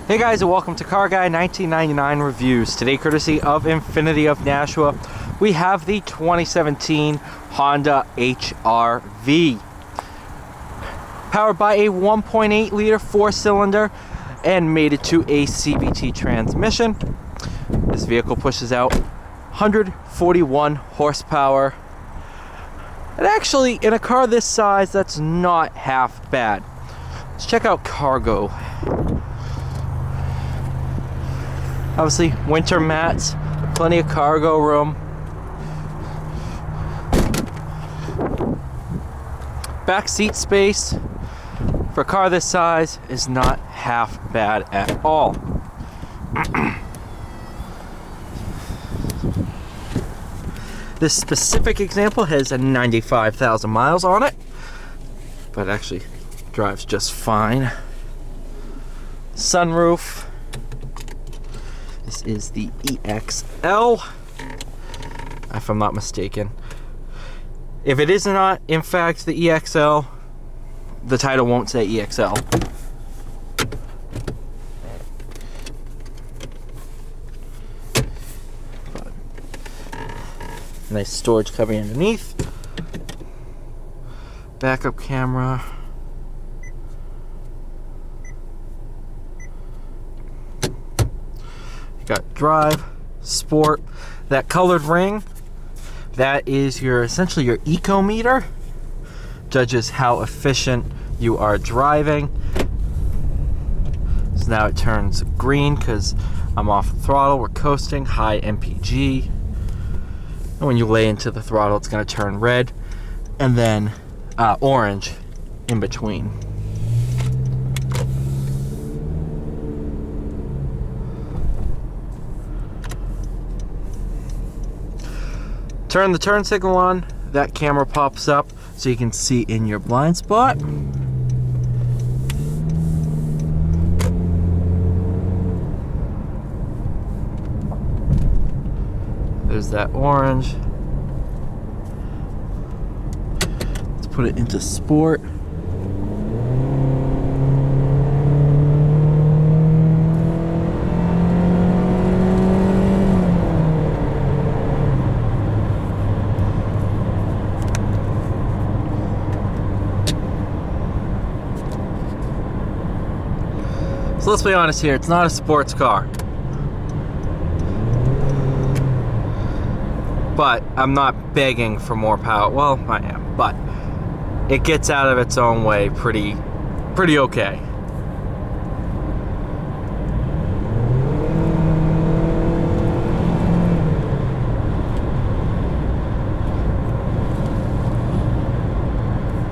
Hey guys, and welcome to Car Guy 1999 Reviews. Today, courtesy of Infinity of Nashua, we have the 2017 Honda HR-V. Powered by a 1.8 liter 4-cylinder and mated to a CVT transmission. This vehicle pushes out 141 horsepower. And actually, in a car this size, that's not half bad. Let's check out cargo. Obviously, winter mats, plenty of cargo room. Back seat space for a car this size is not half bad at all. This specific example has 95,000 miles on it, but actually drives just fine. Sunroof. This is the EXL, if I'm not mistaken. If it is not, in fact, the EXL, the title won't say EXL. But nice storage cubby underneath. Backup camera. Got drive, sport. That colored ring, that is your essentially your eco meter. Judges how efficient you are driving. So now it turns green because I'm off the throttle. We're coasting, high MPG. And when you lay into the throttle, it's going to turn red and then orange in between. Turn the turn signal on, that camera pops up so you can see in your blind spot. There's that orange. Let's put it into sport. So let's be honest here, it's not a sports car. But I'm not begging for more power. Well, I am, but it gets out of its own way pretty okay.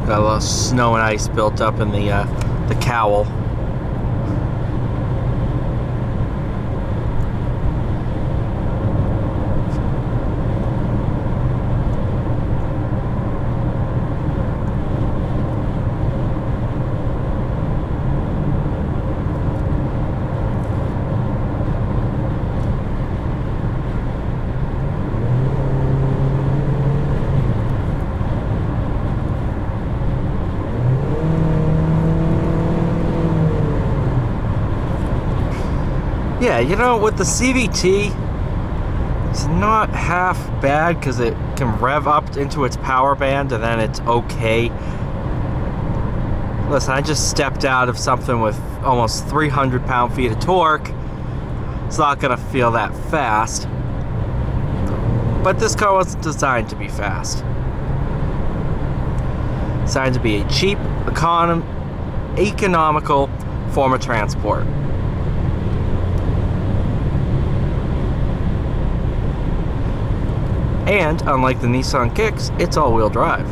Got a lot of snow and ice built up in the cowl. Yeah, you know, with the CVT, it's not half bad because it can rev up into its power band and then it's okay. Listen, I just stepped out of something with almost 300 pound-feet of torque. It's not going to feel that fast. But this car wasn't designed to be fast. It's designed to be a cheap, economical form of transport. And, unlike the Nissan Kicks, it's all-wheel drive.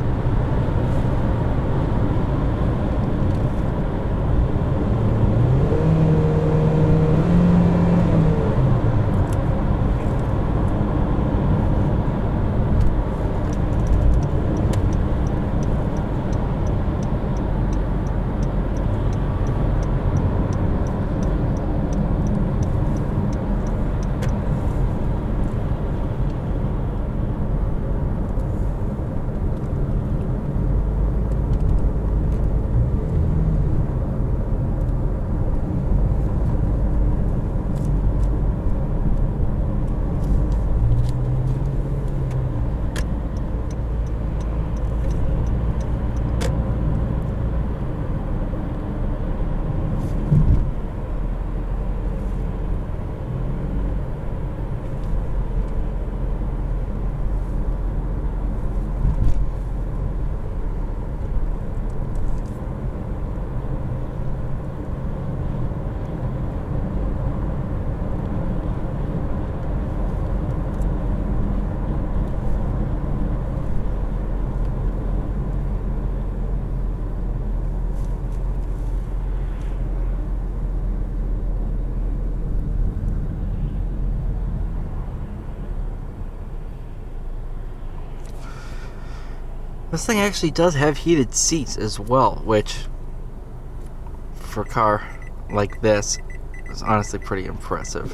This thing actually does have heated seats as well, which for a car like this is honestly pretty impressive.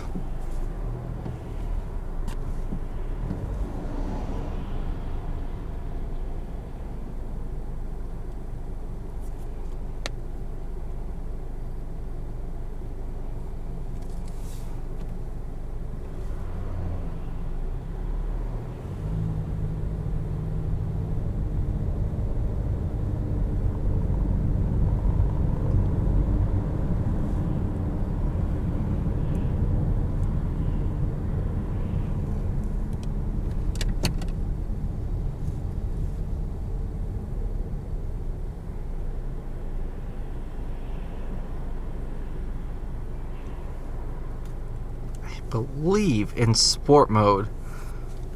I believe in sport mode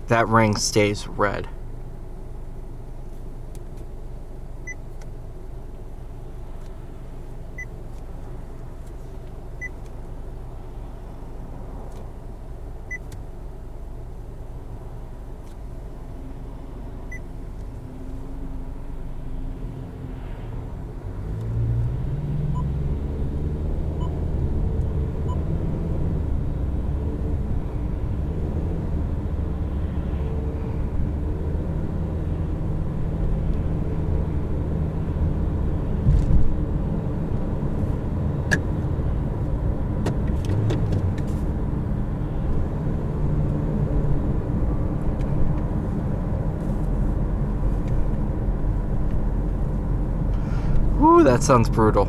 that ring stays red. Woo, that sounds brutal.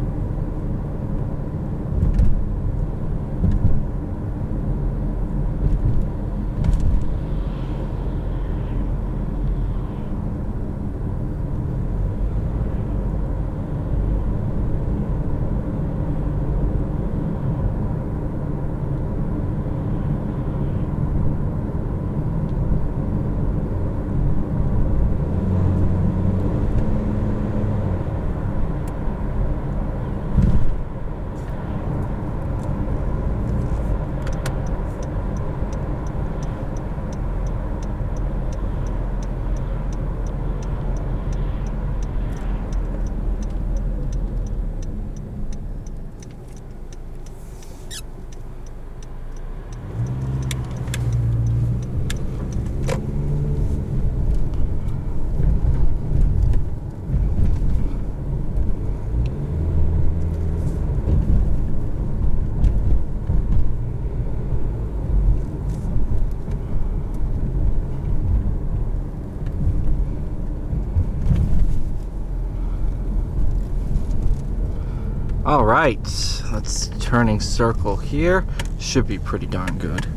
All right, let's turning circle here. Should be pretty darn good.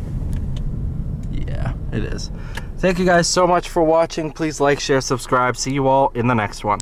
Yeah, it is. Thank you guys so much for watching. Please like, share, subscribe. See you all in the next one.